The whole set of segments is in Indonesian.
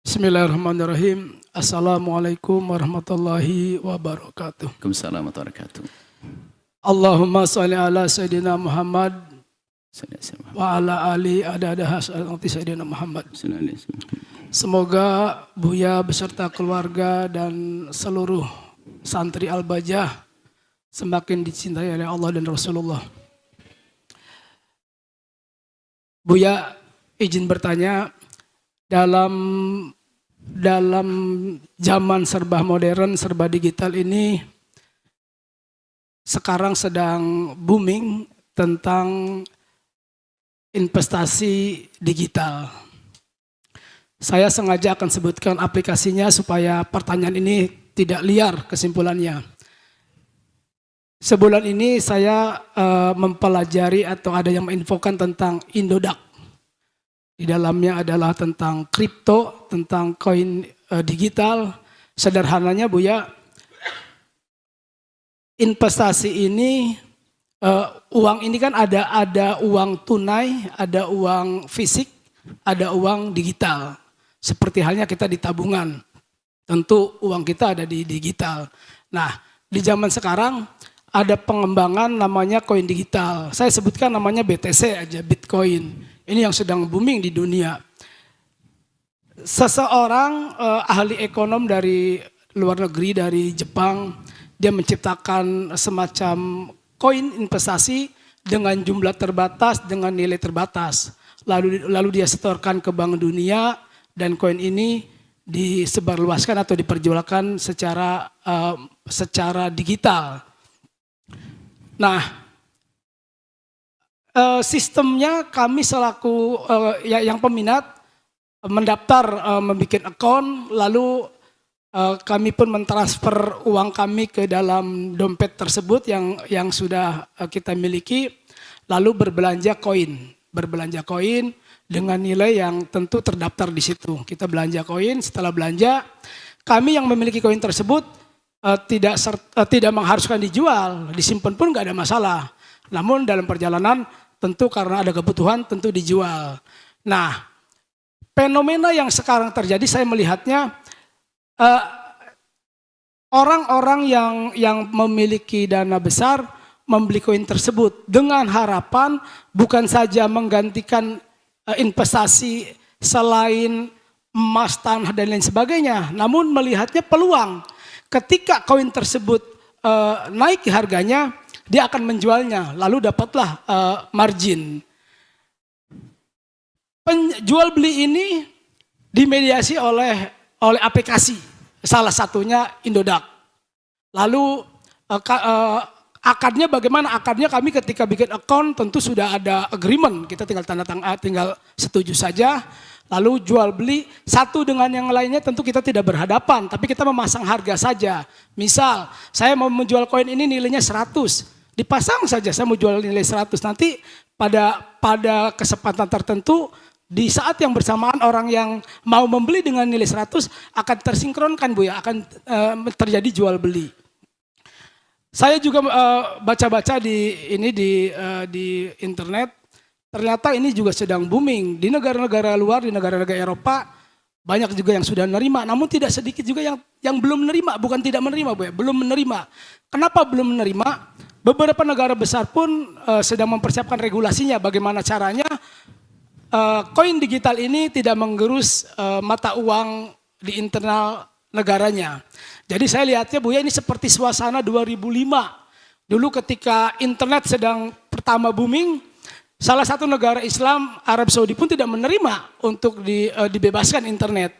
Bismillahirrahmanirrahim. Assalamualaikum warahmatullahi wabarakatuh. Waalaikumsalam warahmatullahi wabarakatuh. Allahumma salli ala Sayyidina Muhammad Assalamualaikum. wa ala ali adada hasanati Sayyidina Muhammad. Assalamualaikum. Semoga Buya beserta keluarga dan seluruh santri Al-Bajah semakin dicintai oleh Allah dan Rasulullah. Buya izin bertanya, dalam zaman serba modern, serba digital ini sekarang sedang booming tentang investasi digital. Saya sengaja akan sebutkan aplikasinya supaya pertanyaan ini tidak liar kesimpulannya. Sebulan ini saya mempelajari atau ada yang menginfokan tentang Indodax. Di dalamnya adalah tentang kripto, tentang koin digital. Sederhananya Buya, investasi ini, uang ini kan ada uang tunai, ada uang fisik, ada uang digital. Seperti halnya kita di tabungan, tentu uang kita ada di digital. Nah, di zaman sekarang ada pengembangan namanya koin digital. Saya sebutkan namanya BTC aja, Bitcoin. Ini yang sedang booming di dunia. Seseorang ahli ekonom dari luar negeri, dari Jepang, dia menciptakan semacam koin investasi dengan jumlah terbatas, dengan nilai terbatas. Lalu dia setorkan ke Bank Dunia dan koin ini disebarluaskan atau diperjualkan secara digital. Nah, sistemnya kami selaku yang peminat mendaftar, membuat akun, lalu kami pun mentransfer uang kami ke dalam dompet tersebut yang sudah kita miliki, lalu berbelanja koin dengan nilai yang tentu terdaftar di situ. Kita belanja koin, setelah belanja kami yang memiliki koin tersebut tidak mengharuskan dijual, disimpan pun nggak ada masalah. Namun dalam perjalanan tentu karena ada kebutuhan tentu dijual. Nah, fenomena yang sekarang terjadi saya melihatnya orang-orang yang memiliki dana besar membeli koin tersebut dengan harapan bukan saja menggantikan investasi selain emas, tanah dan lain sebagainya, namun melihatnya peluang ketika koin tersebut naik harganya, dia akan menjualnya, lalu dapatlah margin. Penjual beli ini dimediasi oleh aplikasi, salah satunya Indodax. Lalu akadnya bagaimana? Akadnya kami ketika bikin account tentu sudah ada agreement, kita tinggal tanda tangan, tinggal setuju saja. Lalu jual beli satu dengan yang lainnya tentu kita tidak berhadapan, tapi kita memasang harga saja. Misal saya mau menjual koin ini nilainya 100, dipasang saja saya mau jual nilai 100. Nanti pada kesempatan tertentu di saat yang bersamaan orang yang mau membeli dengan nilai 100 akan tersinkronkan Bu ya, akan terjadi jual beli. Saya juga baca-baca di internet. Ternyata ini juga sedang booming di negara-negara luar, di negara-negara Eropa banyak juga yang sudah menerima, namun tidak sedikit juga yang belum menerima, bukan tidak menerima Bu ya, belum menerima. Kenapa belum menerima? Beberapa negara besar pun sedang mempersiapkan regulasinya, bagaimana caranya koin digital ini tidak menggerus mata uang di internal negaranya. Jadi saya lihatnya Bu ya, ini seperti suasana 2005. Dulu ketika internet sedang pertama booming, salah satu negara Islam, Arab Saudi pun tidak menerima untuk dibebaskan internet.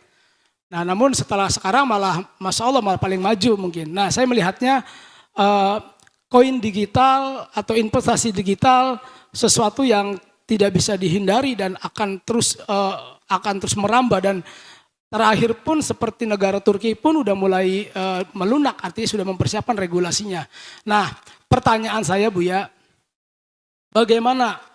Nah, namun setelah sekarang malah, Masya Allah, malah paling maju mungkin. Nah, saya melihatnya koin digital atau investasi digital sesuatu yang tidak bisa dihindari dan akan terus merambah. Dan terakhir pun seperti negara Turki pun udah mulai melunak, artinya sudah mempersiapkan regulasinya. Nah, pertanyaan saya Bu ya, bagaimana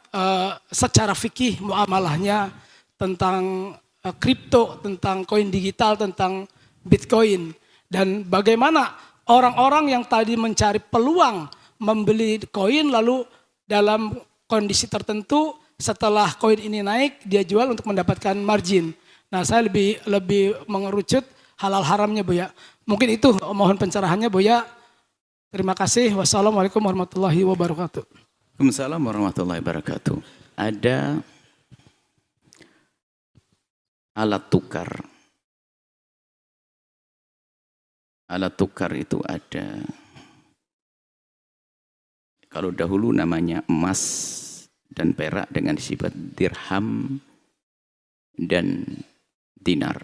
secara fikih muamalahnya tentang kripto, tentang koin digital, tentang Bitcoin, dan bagaimana orang-orang yang tadi mencari peluang membeli koin lalu dalam kondisi tertentu setelah koin ini naik dia jual untuk mendapatkan margin. Nah, saya lebih mengerucut halal haramnya, Buya. Mungkin itu mohon pencerahannya, Buya. Terima kasih. Wassalamualaikum warahmatullahi wabarakatuh. Waalaikumsalam warahmatullahi wabarakatuh. Ada alat tukar. Alat tukar itu ada. Kalau dahulu namanya emas dan perak dengan sifat dirham dan dinar.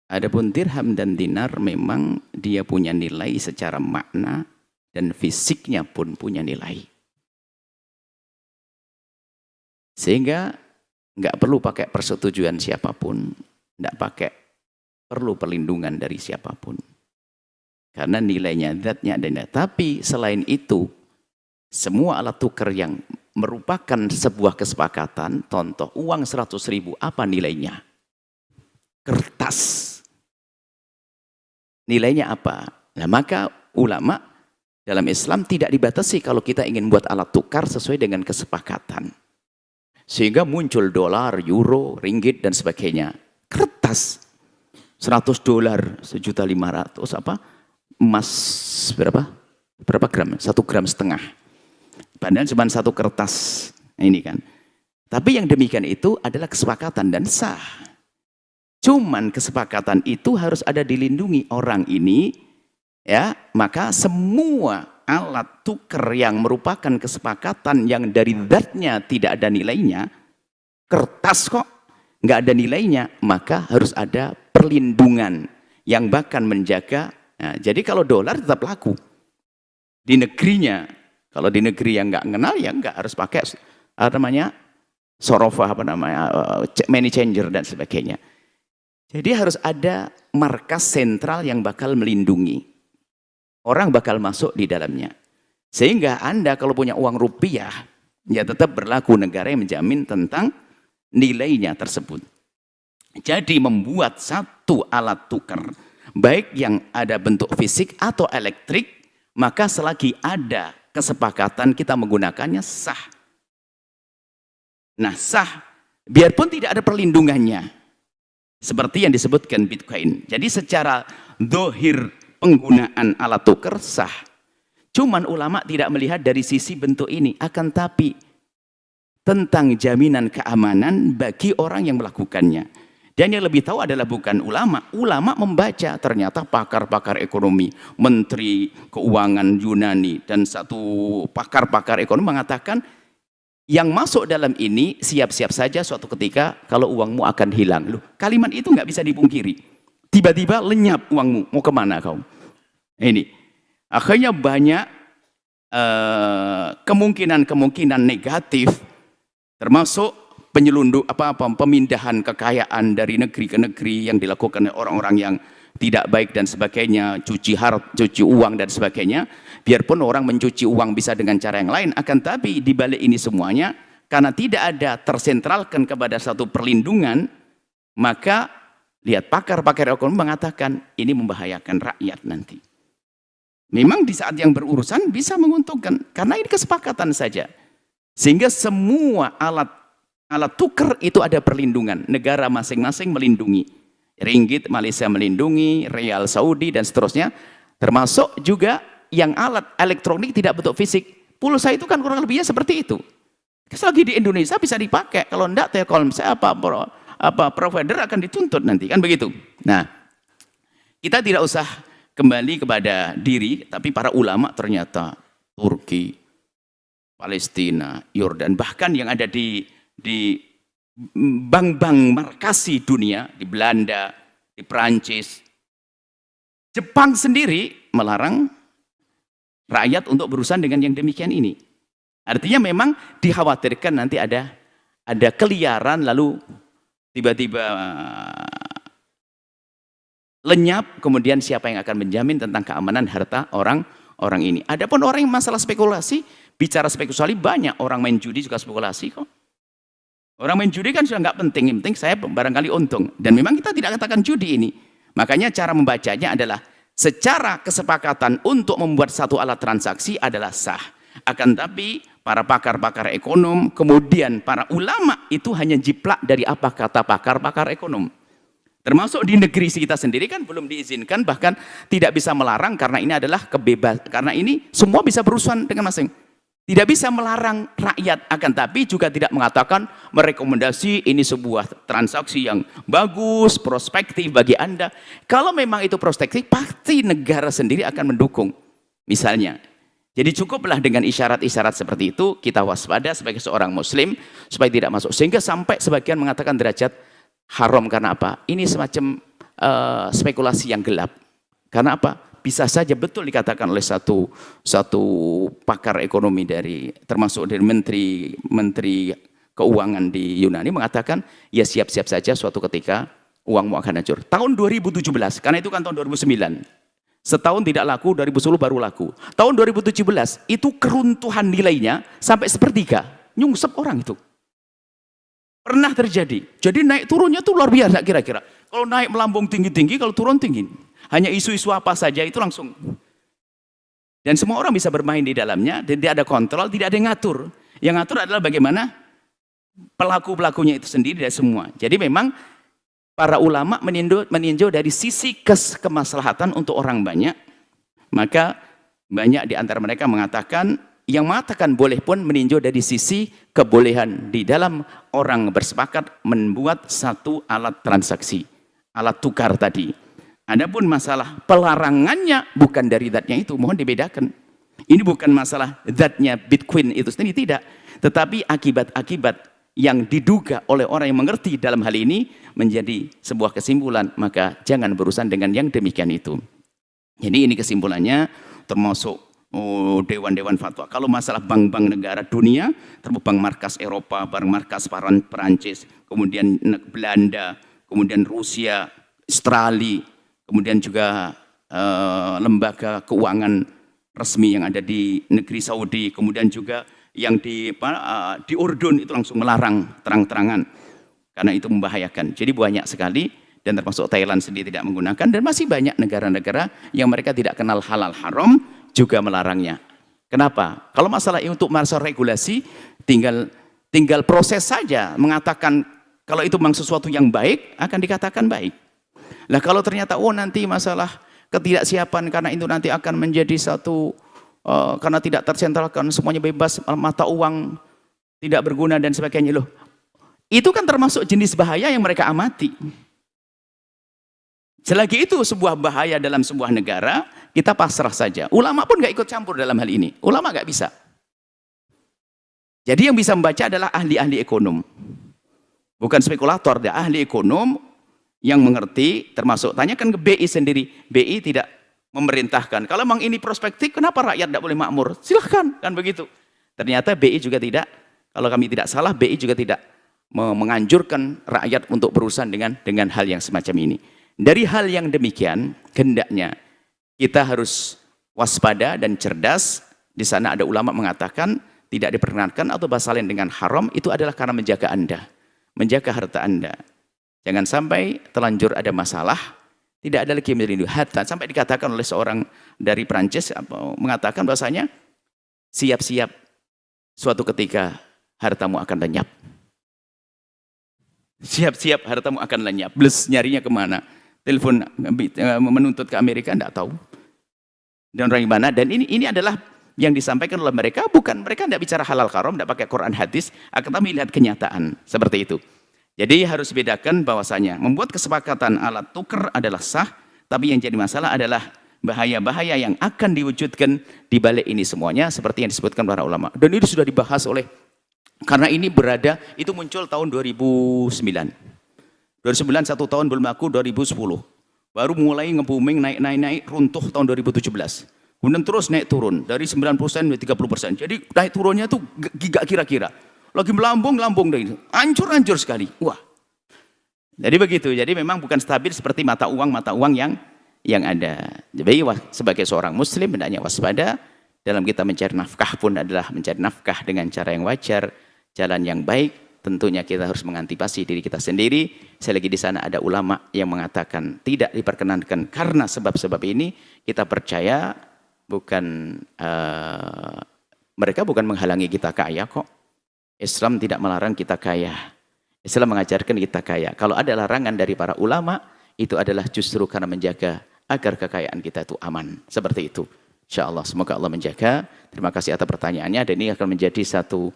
Adapun dirham dan dinar memang dia punya nilai secara makna dan fisiknya pun punya nilai. Sehingga nggak perlu pakai persetujuan siapapun, nggak perlu perlindungan dari siapapun. Karena nilainya zatnya ada. Tapi selain itu, semua alat tukar yang merupakan sebuah kesepakatan, contoh uang 100.000, apa nilainya? Kertas. Nilainya apa? Nah, maka ulama dalam Islam tidak dibatasi kalau kita ingin buat alat tukar sesuai dengan kesepakatan. Sehingga muncul dolar, euro, ringgit dan sebagainya. Kertas. $100, 1.500.000 apa? Emas berapa? Berapa gram? 1,5 gram. Padahal cuma satu kertas. Ini kan. Tapi yang demikian itu adalah kesepakatan dan sah. Cuman kesepakatan itu harus ada dilindungi orang ini, ya, maka semua alat tukar yang merupakan kesepakatan yang dari zatnya tidak ada nilainya, kertas kok nggak ada nilainya, maka harus ada perlindungan yang bahkan menjaga. Nah, jadi kalau dolar tetap laku di negerinya, kalau di negeri yang nggak kenal ya nggak harus pakai apa namanya sorofa, apa namanya money changer dan sebagainya. Jadi harus ada markas sentral yang bakal melindungi. Orang bakal masuk di dalamnya. Sehingga Anda kalau punya uang rupiah, ya tetap berlaku negara yang menjamin tentang nilainya tersebut. Jadi membuat satu alat tukar, baik yang ada bentuk fisik atau elektrik, maka selagi ada kesepakatan kita menggunakannya sah. Nah, sah, biarpun tidak ada perlindungannya. Seperti yang disebutkan Bitcoin. Jadi secara dohir penggunaan alat tukar sah. Cuman ulama tidak melihat dari sisi bentuk ini. Akan tapi tentang jaminan keamanan bagi orang yang melakukannya. Dan yang lebih tahu adalah bukan ulama. Ulama membaca ternyata pakar-pakar ekonomi, menteri keuangan Yunani, dan satu pakar-pakar ekonomi mengatakan yang masuk dalam ini siap-siap saja suatu ketika kalau uangmu akan hilang. Loh, kalimat itu nggak bisa dipungkiri. Tiba-tiba lenyap uangmu, mau kemana kau? Ini akhirnya banyak kemungkinan-kemungkinan negatif, termasuk pemindahan kekayaan dari negeri ke negeri yang dilakukan oleh orang-orang yang tidak baik dan sebagainya, cuci uang dan sebagainya. Biarpun orang mencuci uang bisa dengan cara yang lain, akan tapi di balik ini semuanya karena tidak ada tersentralkan kepada satu perlindungan, maka lihat pakar-pakar ekonomi mengatakan ini membahayakan rakyat nanti. Memang di saat yang berurusan bisa menguntungkan karena ini kesepakatan saja. Sehingga semua alat tukar itu ada perlindungan, negara masing-masing melindungi. Ringgit Malaysia melindungi, Rial Saudi dan seterusnya, termasuk juga yang alat elektronik tidak bentuk fisik. Pulsa itu kan kurang lebihnya seperti itu. Selagi di Indonesia bisa dipakai, kalau enggak Telkomsel provider akan dituntut nanti, kan begitu. Nah, kita tidak usah kembali kepada diri, tapi para ulama ternyata Turki, Palestina, Yordan, bahkan yang ada di bank-bank markasi dunia, di Belanda, di Perancis, Jepang sendiri melarang rakyat untuk berurusan dengan yang demikian ini. Artinya memang dikhawatirkan nanti ada keliaran lalu tiba-tiba lenyap, kemudian siapa yang akan menjamin tentang keamanan harta orang ini. Adapun orang yang masalah spekulasi, bicara spekulasi banyak, orang main judi juga spekulasi kok. Orang main judi kan sudah nggak penting, yang penting saya barangkali untung. Dan memang kita tidak katakan judi ini. Makanya cara membacanya adalah secara kesepakatan untuk membuat satu alat transaksi adalah sah. Akan tapi para pakar-pakar ekonom, kemudian para ulama itu hanya jiplak dari apa kata pakar-pakar ekonom. Termasuk di negeri kita sendiri kan belum diizinkan, bahkan tidak bisa melarang karena ini adalah kebebasan, karena ini semua bisa berurusan dengan masing-masing. Tidak bisa melarang rakyat, akan tapi juga tidak mengatakan merekomendasi ini sebuah transaksi yang bagus, prospektif bagi Anda. Kalau memang itu prospektif, pasti negara sendiri akan mendukung. Misalnya, jadi cukuplah dengan isyarat-isyarat seperti itu, kita waspada sebagai seorang muslim, supaya tidak masuk. Sehingga sampai sebagian mengatakan derajat haram, karena apa? Ini semacam spekulasi yang gelap. Karena apa? Bisa saja betul dikatakan oleh satu pakar ekonomi termasuk dari menteri keuangan di Yunani mengatakan, ya siap-siap saja suatu ketika uangmu akan hancur. Tahun 2017, karena itu kan tahun 2009. Setahun tidak laku, 2010 baru laku. Tahun 2017 itu keruntuhan nilainya sampai sepertiga, nyungsep orang itu. Pernah terjadi. Jadi naik turunnya tuh luar biasa kira-kira. Kalau naik melambung tinggi-tinggi, kalau turun tinggi. Hanya isu-isu apa saja itu langsung. Dan semua orang bisa bermain di dalamnya, dan tidak ada kontrol, tidak ada yang ngatur. Yang ngatur adalah bagaimana pelaku-pelakunya itu sendiri dan semua. Jadi memang para ulama meninjau dari sisi kemaslahatan untuk orang banyak. Maka banyak di antara mereka mengatakan, yang mengatakan boleh pun meninjau dari sisi kebolehan di dalam orang bersepakat membuat satu alat transaksi, alat tukar tadi. Adapun masalah pelarangannya bukan dari zatnya itu, mohon dibedakan. Ini bukan masalah zatnya Bitcoin itu sendiri, tidak. Tetapi akibat-akibat yang diduga oleh orang yang mengerti dalam hal ini menjadi sebuah kesimpulan, maka jangan berurusan dengan yang demikian itu. Jadi ini kesimpulannya, termasuk dewan-dewan fatwa. Kalau masalah bank-bank negara dunia, termasuk bank markas Eropa, bank markas Perancis, kemudian Belanda, kemudian Rusia, Australia, kemudian juga lembaga keuangan resmi yang ada di negeri Saudi, kemudian juga yang di Urdun itu langsung melarang terang-terangan karena itu membahayakan. Jadi banyak sekali, dan termasuk Thailand sendiri tidak menggunakan, dan masih banyak negara-negara yang mereka tidak kenal halal haram juga melarangnya. Kenapa? Kalau masalah untuk masalah regulasi, tinggal proses saja mengatakan kalau itu memang sesuatu yang baik akan dikatakan baik. Nah kalau ternyata nanti masalah ketidaksiapan karena itu nanti akan menjadi satu karena tidak tersentralkan, semuanya bebas, mata uang tidak berguna dan sebagainya, loh. Itu kan termasuk jenis bahaya yang mereka amati. Selagi itu sebuah bahaya dalam sebuah negara, kita pasrah saja. Ulama pun nggak ikut campur dalam hal ini. Ulama nggak bisa. Jadi yang bisa membaca adalah ahli-ahli ekonom. Bukan spekulator, dia ahli ekonom yang mengerti, termasuk tanyakan ke BI sendiri. BI tidak memerintahkan. Kalau memang ini prospektif, kenapa rakyat tidak boleh makmur? Silahkan, kan begitu. Ternyata BI juga tidak, kalau kami tidak salah, BI juga tidak menganjurkan rakyat untuk berurusan dengan hal yang semacam ini. Dari hal yang demikian, hendaknya kita harus waspada dan cerdas. Di sana ada ulama mengatakan tidak diperkenankan atau bahasa lain dengan haram, itu adalah karena menjaga Anda, menjaga harta Anda. Jangan sampai terlanjur ada masalah, tidak ada lagi yang melindungi harta. Sampai dikatakan oleh seorang dari Perancis mengatakan bahasanya, siap-siap suatu ketika hartamu akan lenyap. Siap-siap hartamu akan lenyap. Blus, nyarinya kemana? Telepon menuntut ke Amerika, tidak tahu. Dan orang mana? Dan ini adalah yang disampaikan oleh mereka, bukan mereka tidak bicara halal haram, tidak pakai Quran hadis, akan tapi lihat kenyataan seperti itu. Jadi harus bedakan bahwasanya membuat kesepakatan alat tukar adalah sah, tapi yang jadi masalah adalah bahaya-bahaya yang akan diwujudkan di balik ini semuanya, seperti yang disebutkan para ulama. Dan itu sudah dibahas oleh, karena ini itu muncul tahun 2009. 2009 1 tahun belum laku, 2010. Baru mulai nge-booming, naik, runtuh tahun 2017. Kemudian terus naik turun, dari 9% menjadi 30%. Jadi naik turunnya tuh gak kira-kira. Lagi melambung dari itu. Hancur sekali. Wah. Jadi begitu. Jadi memang bukan stabil seperti mata uang yang ada. Jadi sebagai seorang muslim hendaknya waspada. Dalam kita mencari nafkah pun adalah mencari nafkah dengan cara yang wajar, jalan yang baik. Tentunya kita harus mengantisipasi diri kita sendiri. Selagi di sana ada ulama yang mengatakan tidak diperkenankan karena sebab-sebab ini, kita percaya bukan Mereka bukan menghalangi kita kaya kok. Islam tidak melarang kita kaya. Islam mengajarkan kita kaya. Kalau ada larangan dari para ulama, itu adalah justru karena menjaga agar kekayaan kita itu aman. Seperti itu. Insya Allah, semoga Allah menjaga. Terima kasih atas pertanyaannya. Dan ini akan menjadi satu,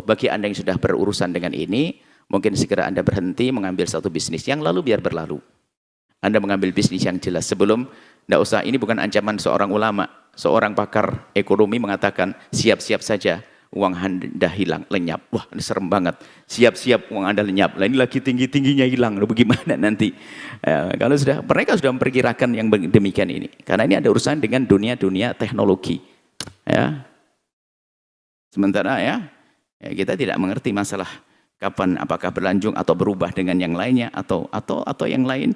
bagi Anda yang sudah berurusan dengan ini, mungkin segera Anda berhenti mengambil satu bisnis yang lalu biar berlalu. Anda mengambil bisnis yang jelas. Sebelum, tidak usah, ini bukan ancaman seorang ulama. Seorang pakar ekonomi mengatakan, siap-siap saja uang Anda hilang, lenyap. Wah, ini serem banget. Siap-siap uang Anda lenyap. Lah ini lagi tinggi-tingginya hilang. Lalu bagaimana nanti? Kalau mereka sudah memperkirakan yang demikian ini. Karena ini ada urusan dengan dunia-dunia teknologi. Ya. Sementara ya, kita tidak mengerti masalah kapan, apakah berlanjut atau berubah dengan yang lainnya atau yang lain.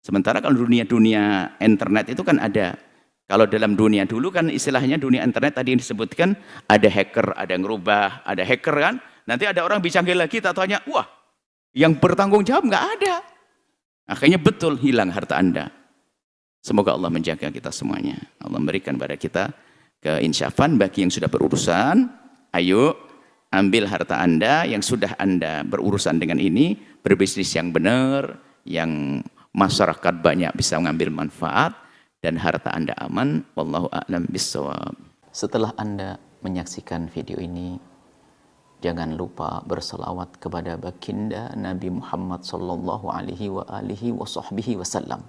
Sementara kalau dunia internet itu kan ada. Kalau dalam dunia dulu kan istilahnya dunia internet tadi yang disebutkan ada hacker, ada yang ngerubah, ada hacker kan. Nanti ada orang bicara lagi, tak tanya, wah yang bertanggung jawab nggak ada. Akhirnya betul hilang harta Anda. Semoga Allah menjaga kita semuanya. Allah memberikan pada kita keinsyafan bagi yang sudah berurusan. Ayo ambil harta Anda yang sudah Anda berurusan dengan ini, berbisnis yang benar, yang masyarakat banyak bisa mengambil manfaat, dan harta Anda aman. Wallahu a'lam bissawab. Setelah Anda menyaksikan video ini, jangan lupa berselawat kepada baginda Nabi Muhammad sallallahu alaihi wa alihi wa sahbihi wasallam.